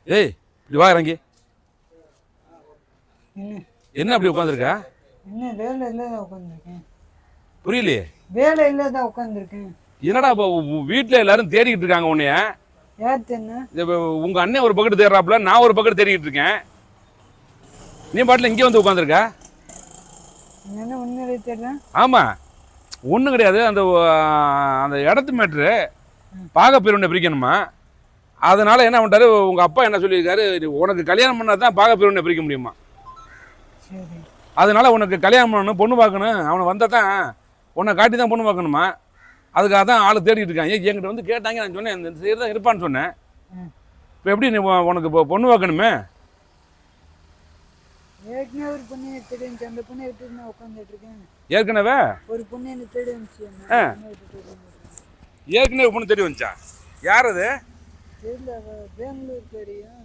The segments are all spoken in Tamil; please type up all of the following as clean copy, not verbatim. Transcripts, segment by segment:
ஏய் இப்படி வா இறங்கி. என்ன அப்படி உட்காந்துருக்க? என்ன வேலை இல்லாத உட்காந்துருக்கேன். புரியலையே. வேலை இல்லாத உட்காந்துருக்கேன். என்னடா இப்போ வீட்டில் எல்லாரும் தேடிக்கிட்டு இருக்காங்க உன்னைய. யார் தேடினா? உங்க அண்ணன் ஒரு பக்கெட் தேடுறாப்புல, நான் ஒரு பக்கெட் தேடிக்கிட்டு இருக்கேன். நீ பாட்டில் இங்கே வந்து உட்காந்துருக்க. என்ன உண்மையிலே தேடுறேன்? ஆமாம், ஒன்றும் கிடையாது. அந்த அந்த இடத்து மேட்ரு பாகப்பிரிவினை பிரிக்கணுமா, அதனால என்ன பண்ணிட்டாரு உங்கள் அப்பா என்ன சொல்லியிருக்காரு, உனக்கு கல்யாணம் பண்ணால் தான் பாகப்பிரிவினை பிரிக்க முடியுமா. சரி, அதனால உனக்கு கல்யாணம் பண்ணணும், பொண்ணு பார்க்கணும். அவனை வந்தால் தான் உன்னை காட்டி தான் பொண்ணு பார்க்கணுமா. அதுக்காக தான் ஆளை தேடிட்டு இருக்காங்க. என்கிட்ட வந்து கேட்டாங்க, நான் சொன்னேன் இந்த சைடு தான் இருப்பான்னு சொன்னேன். இப்போ எப்படி நீ உனக்கு இப்போ பொண்ணு பார்க்கணுமே? ஏற்கனவே ஒரு பொண்ணு எனக்கு தெரிஞ்சு, அந்த பொண்ணை விட்டு நான் உட்காந்துட்டு இருக்கேன். ஏற்கனவே ஒரு பொண்ணு எனக்கு தேடி வந்துச்சு. ஏற்கனவே பொண்ணு தேடி வந்துச்சா? யார் அது? தெரியல, பெங்களூர் தெரியும்.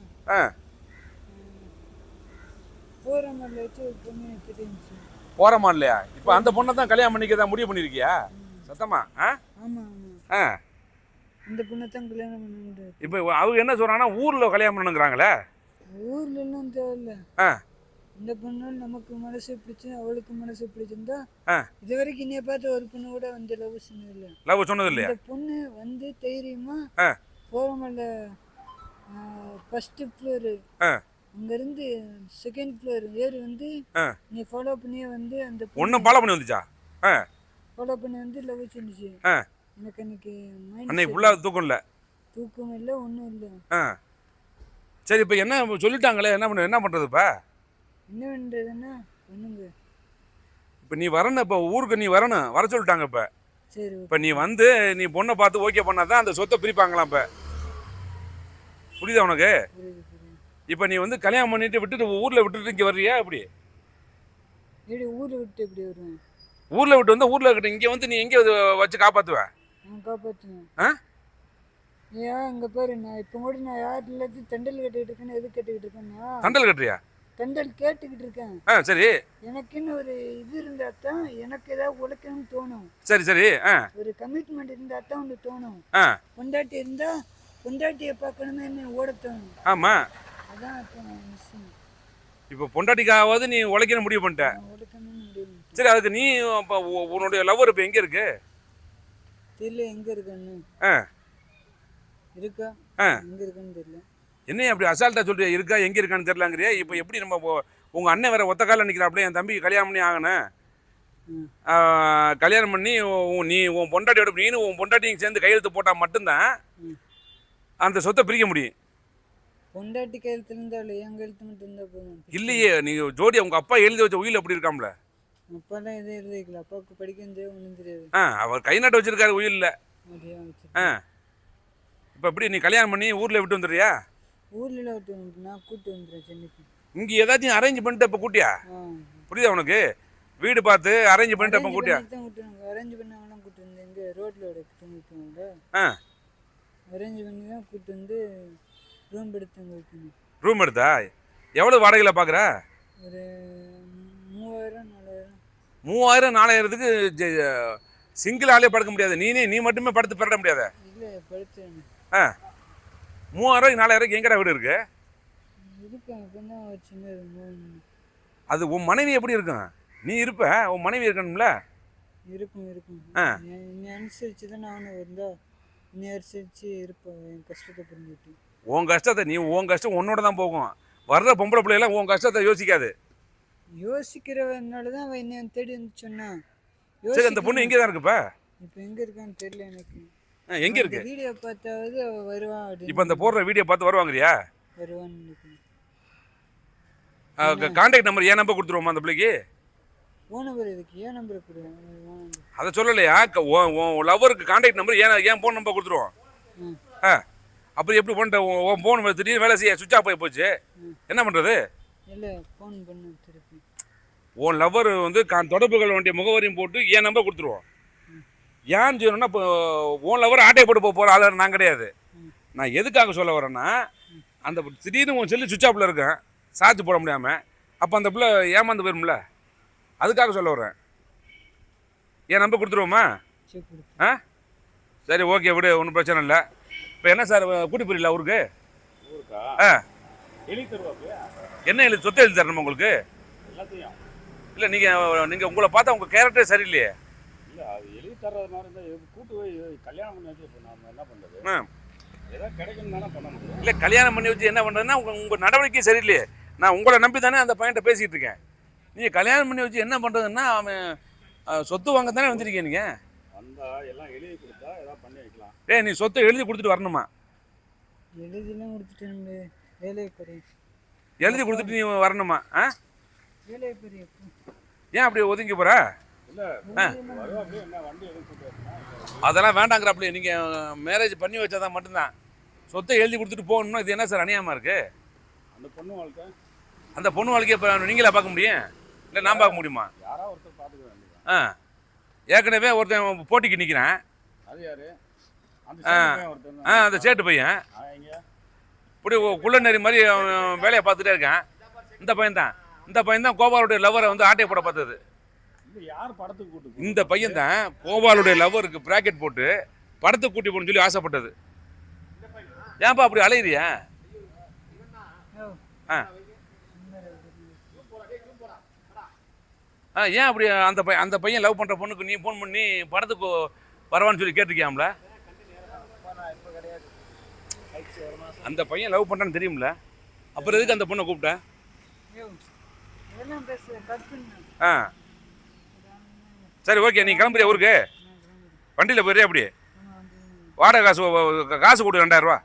போகிறமல்ல வச்சு ஒரு பொண்ணு எனக்கு தெரிஞ்சு. போகிறமா இல்லையா? இப்போ அந்த பொண்ணை தான் கல்யாணம் பண்ணிக்க தான் முடிவு பண்ணியிருக்கியா? சத்தமா? ஆமாம் ஆமாம், இந்த பொண்ணை தான் கல்யாணம் பண்ணு. இப்போ அவங்க என்ன சொல்கிறாங்கன்னா ஊரில் கல்யாணம் பண்ணணுங்கிறாங்களே. ஊர்ல எல்லாம் தேவையில்ல. இந்த பொண்ணு நமக்கு மனசு பிடிச்சு, அவளுக்கு மனசு பிடிச்சிருந்தா இது வரைக்கும் இன்னைய பார்த்து ஒரு பொண்ணு கூட வந்து லவ் சொன்னது இல்லை. லவ் சொன்னது இல்லையா? இந்த பொண்ணு வந்து தைரியமா போகிறமல்ல ஃபர்ஸ்ட் ஃப்ளோரு, அங்கேருந்து செகண்ட் ஃப்ளோர் ஏறி வந்து நீ ஃபாலோ பண்ணியே வந்து அந்த ஒன்றும் ஃபாலோ பண்ணி வந்துச்சா? ஃபாலோ பண்ணி வந்து லவ் செஞ்சுச்சு. எனக்கு அன்னைக்கு அன்னைக்கு ஃபுல்லாக தூக்கம் இல்லை? தூக்கம் இல்லை, ஒன்றும் இல்லை. சரி, இப்போ என்ன சொல்லிட்டாங்களே, என்ன பண்ணுறது இப்போ? என்ன பண்ணுறதுன்னா ஒன்றுங்க. இப்போ நீ வரணும், இப்போ ஊருக்கு நீ வரணும், வர சொல்லிட்டாங்க. இப்போ சரி, இப்போ நீ வந்து நீ பொண்ணை பார்த்து ஓகே பண்ணால் தான் அந்த சொத்தை பிரிப்பாங்களாம். இப்போ புரியுதா உனக்கு? இப்போ நீ வந்து கல்யாணம் பண்ணிட்டு விட்டுட்டு ஊரில் விட்டுட்டு இங்கே வர்றியா? அப்படி ஊரில் விட்டு எப்படி வருவேன்? ஊரில் விட்டு வந்து ஊரில் இருக்கட்டும், இங்கே வந்து நீ எங்கே வச்சு காப்பாற்றுவேன்? நான் காப்பாற்றுவேன். ஏன் இங்கே பாரு, நான் இப்போ கூட நான் யார் எல்லாத்தையும் தண்டல் கட்டிக்கிட்டு இருக்கேன்னு எது கட்டிக்கிட்டு இருக்கேன்னா? தண்டல் கட்டுறியா? தண்டல் கேட்டுக்கிட்டு இருக்கேன். சரி, எனக்குன்னு ஒரு இது இருந்தா தான் எனக்கு ஏதாவது உழைக்கணும்னு தோணும். சரி சரி, ஒரு கமிட்மெண்ட் இருந்தா தான் ஒன்று தோணும். பொண்டாட்டி இருந்தா பொண்டாட்டியை பார்க்கணுமே ஓட தோணும். ஆமாம், அதான் இப்போ விஷயம். இப்போ பொண்டாட்டிக்காவது நீ உழைக்கணும் முடிவு பண்ணிட்ட. உழைக்கணும்னு முடிவு. சரி, அதுக்கு நீ இப்போ உன்னுடைய லவ்வர் இப்போ எங்கே இருக்கு? தெரியல எங்கே இருக்குன்னு. இருக்கா எங்கே இருக்குன்னு தெரியல. என்ன அப்படி அசால்ட்டாக சொல்றியா? இருக்கா எங்கே இருக்கான்னு தெரியலாங்கிறியா? இப்போ எப்படி நம்ம உங்கள் அண்ணன் வேற ஒத்த காலில் நிற்கிறாப்புல, என் தம்பிக்கு கல்யாணம் பண்ணி ஆகணும். கல்யாணம் பண்ணி நீ உன் பொண்டாட்டியோட நீனு உன் பொண்டாட்டியும் சேர்ந்து கையெழுத்து போட்டால் மட்டும்தான் அந்த சொத்தை பிரிக்க முடியும். பொண்டாட்டி கையெழுத்து இருந்தால் என் கையெழுத்து மட்டும் இருந்தால் போதும். இல்லையே, நீ ஜோடி உங்கள் அப்பா எழுதி வச்ச உயில் அப்படி இருக்காம்ல. அப்பாலாம் எதுவும் எழுதி வைக்கல, அப்பாவுக்கு படிக்கிறது ஒன்றும் தெரியாது. அவர் கை நாட்டு வச்சிருக்காரு உயிலில். இப்போ எப்படி நீ கல்யாணம் பண்ணி ஊரில் விட்டு வந்துடுறியா? ஊரில் விட்டு நான் கூப்பிட்டு வந்துடுறேன் சென்னைக்கு. இங்கே ஏதாச்சும் அரேஞ்ச் பண்ணிட்டு இப்போ கூட்டியா? புரியுதா உனக்கு? வீடு பார்த்து அரேஞ்ச் பண்ணிட்டு அப்போ கூட்டியா? அரேஞ்ச் பண்ணாங்கலாம் கூப்பிட்டு வந்து எங்கே ரோட்டில் தூங்கிக்குவாங்க. அரேஞ்ச் பண்ணி தான் கூப்பிட்டு வந்து ரூம் எடுத்து அங்கே வைக்கணும். ரூம் எடுத்தா எவ்வளோ வாடகையில் பார்க்குற? ஒரு 3000 4000. 3000 4000க்கு சிங்கிள் ஆளே படுக்க முடியாது. நீ மட்டுமே படுத்து பெற முடியாது. இல்லை படுத்தேன். 3000 4000 எங்கடா வீடு இருக்கு? அது உன் மனைவி எப்படி இருக்கும்? நீ இருப்ப, உன் மனைவி இருக்கணும்ல. இருக்கும் இருக்கும். நீ அனுசரிச்சு தான் நானும் இருந்தா நீ அனுசரிச்சு இருப்பேன். என் கஷ்டத்தை புரிஞ்சுட்டு உன் கஷ்டத்தை உன் கஷ்டம் உன்னோட தான் போகும். வர்ற பொம்பளை பிள்ளைலாம் உன் கஷ்டத்தை யோசிக்காது. யோசிக்கிறவனால தான் அவன் என்ன தேடி வந்து சொன்னான். சரி, அந்த பொண்ணு எங்கே தான் இருக்குப்பா? இப்போ எங்கே இருக்கான்னு தெரியல எனக்கு. எங்கே இருக்கு? வீடியோ பார்த்தாவது அவள் வருவான். இப்போ அந்த போடுற வீடியோ பார்த்து வருவாங்கறியா? வருவான்னு. கான்டாக்ட் நம்பர் ஏன் நம்பர் கொடுத்துருவோமா அந்த பிள்ளைக்கு? ஃபோன் நம்பர் இதுக்கு ஏன் நம்பர் கொடுங்க? அதை சொல்லலையா? உன் லவ்வருக்கு கான்டாக்ட் நம்பர் ஏன் ஃபோன் நம்பர் கொடுத்துருவோம்? அப்புறம் எப்படி பண்ணிட்ட? உன் ஃபோன் திடீர்னு வேலை செய்ய சுவிட்ச் ஆஃப் ஆகி போச்சு, என்ன பண்ணுறது? இல்லை ஃபோன் பண்ணு திருப்பி. உன் லவ்வர் வந்து தொடர்பு கொள்ள வேண்டிய முகவரியும் போட்டு ஏன் நம்பர் கொடுத்துருவோம். ஏன்னு சொல்லணும்னா இப்போ உன் லவ்வர் ஆட்டையை போட்டு போகிற ஆள் நான் கிடையாது. நான் எதுக்காக சொல்ல வரேன்னா, அந்த திடீர்னு உன் செல்லு சுவிட்ச் ஆஃபில் இருக்கேன், சார்ஜ் போட முடியாமல், அப்போ அந்த பிள்ளை ஏமாந்து போயிரும்ல, அதுக்காக சொல்ல வரேன். ஏன் நம்பர் கொடுத்துருவோமா? சரி, ஓகே, விடு, ஒன்றும் பிரச்சனை இல்லை. இப்போ என்ன சார் கூட்டி போயிடல ஊருக்கு? ஊருக்கா ஆ எலி தருவாப்பியா என்ன எழுதி சொத்தை எழுதி தரணுமா உங்களுக்கு? எல்லாத்தையும் இல்லை நீங்கள் உங்களை பார்த்தா உங்கள் கேரக்டரே சரியில்லையே. இல்லை அது எழுதி தர்றது மாதிரி இருந்தால் கூட்டு போய் கல்யாணம் பண்ணி வச்சு இப்போ நம்ம என்ன பண்ணுறது? ஆ ஏதோ கிடைக்கும் தானே பண்ண முடியும். இல்லை கல்யாணம் பண்ணி வச்சு என்ன பண்ணுறதுன்னா உங்கள் நடவடிக்கை சரியில்லையே. நான் உங்களை நம்பி தானே அந்த பையன்கிட்ட பேசிகிட்டு இருக்கேன். நீங்கள் கல்யாணம் பண்ணி வச்சு என்ன பண்ணுறதுன்னா அவன் சொத்து வாங்க தானே வந்திருக்கீங்க நீங்கள். வந்தால் எல்லாம் எழுதி கொடுத்தா ஏதாவது பண்ணி வைக்கலாம். நீ சொத்தை எழுதி கொடுத்துட்டு வரணுமா? எழுதிலாம் கொடுத்துட்டு வேலை பெரிய எழுதி கொடுத்துட்டு நீ வரணுமா? ஆ வேலை பெரிய ஏன் அப்படி ஒதுங்கி போகிற? இல்லை வருவாப்பிலே என்ன வண்டி எழுதி கொடுத்து அதெல்லாம் வேண்டாங்கிறாப்புல. நீங்கள் மேரேஜ் பண்ணி வச்சாதான் மட்டும்தான் சொத்தை எழுதி கொடுத்துட்டு போகணும்னா இது என்ன சார் அநியாயமாக இருக்குது? அந்த பொண்ணு வாழ்க்கை அந்த பொண்ணு வாழ்க்கையை இப்போ நீங்களா பார்க்க முடியும்? இல்லை நான் பார்க்க முடியுமா? யாராவது ஒருத்தர் பார்த்துக்க வேண்டியது. ஏற்கனவே ஒருத்தன் போட்டிக்கு நிற்கிறேன். அது யாரு? அந்த ஆ. சேட்டு ஒருத்தர் அந்த சேட்டு பையன் இங்க இப்படி குள்ளநெறி மாதிரி அவன் வேலையை பார்த்துட்டே இருக்கான். இந்த பையன் தான் கோபாலுடைய லவ்வரை வந்து ஆட்டையை போட பார்த்தது. இது யார் படத்துக்கு கூட்டு இந்த பையன் தான் கோபாலுடைய லவ்வருக்கு பிராக்கெட் போட்டு படத்துக்கு கூட்டி போகணும்னு சொல்லி ஆசைப்பட்டது. ஏன்பா அப்படி அலையிறியா? ஆ ஏன் அப்படி அந்த பையன் லவ் பண்ணுற பொண்ணுக்கு நீ ஃபோன் பண்ணி படத்துக்கு வரவான்னு சொல்லி கேட்டிருக்கியாம்ல? அந்த பையன் லவ் பண்ணுறான்னு தெரியும்ல, அப்புறம் எதுக்கு அந்த பொண்ணை கூப்பிட்ட? இதெல்லாம் பேச கட் பண்ணு. ஆ சரி ஓகே, நீ கிளம்புறியா ஊருக்கு? வண்டியில் போயிடுறியா? அப்படி வாடகை காசு கொடு 2000 ரூபா.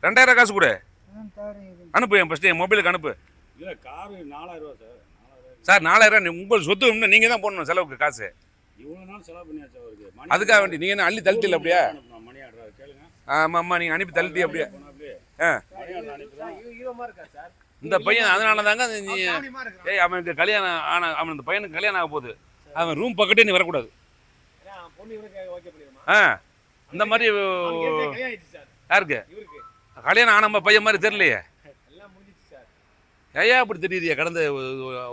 2000 காசு கொடு, அனுப்பு. என் ஃபஸ்ட்டு என் மொபைலுக்கு அனுப்பு. இல்லை காரு 4000 ரூபா சார். 4000 சார் 4000 உங்கள் சொத்து இன்னும் நீங்கள் தான் போடணும் செலவுக்கு காசு. இவ்வளோ நாள் செலவு பண்ணியாச்சு அவருக்கு. அதுக்காக வேண்டி நீங்கள் என்ன அள்ளி தள்ளிட்டில்ல அப்படியே? மணி ஆடுறாரு கேளுங்க. ஆமாம் நீங்கள் அனுப்பி தள்ளிட்டி அப்படியே. போனாப்லே ஆ மணி ஆடுற அனுப்பி இந்த பையன் அதனால தாங்க அவனுக்கு கல்யாணம் அவன் இந்த பையனுக்கு கல்யாணம் ஆக போகுது. அவன் ரூம் பக்கத்தே நீ வரக்கூடாது. ஆ இந்த மாதிரி யாருக்கு கல்யாணம் ஆன பையன் மாதிரி தெரியலையே. ஐயா அப்படி தெரியுதியா? கடந்த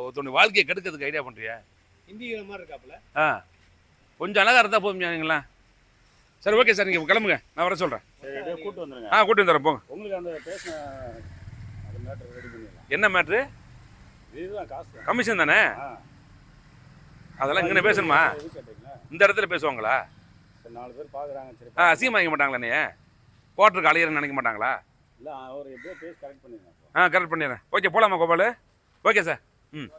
ஒருத்தவங்க வாழ்க்கையை கெடுக்கிறதுக்கு ஐடியா பண்ணுறியா? ஆ கொஞ்சம் அழகாக இருந்தால் போதுங்களா? சரி ஓகே சார், நீங்கள் கிளம்புங்க, நான் வர சொல்கிறேன். சரி அப்படியே கூட்டு வந்துருங்க. கூட்டி வந்துடுறேன் போங்க. உங்களுக்கு அந்த பேசின அது மேட்ரு ரெடி பண்ணிடலாம். என்ன மேட்ரு? இதுதான் காசு கமிஷன் தானே? அதெல்லாம் இங்கே பேசணுமா? இது கேட்டீங்களா? இந்த இடத்துல பேசுவாங்களா? சரி 4 பேர் பார்க்குறாங்க. சரி அசிங்கமாக நினைக்க மாட்டாங்களா? நீ கோட்டருக்கு அலையிறன்னு நினைக்க மாட்டாங்களா? இல்லை அவர் எப்படியோ பேசி கரெக்ட் பண்ணிடுங்க. கரெக்ட் பண்ணிடுறேன். ஓகே போகலாமா கோபால்? Okay sir. ம்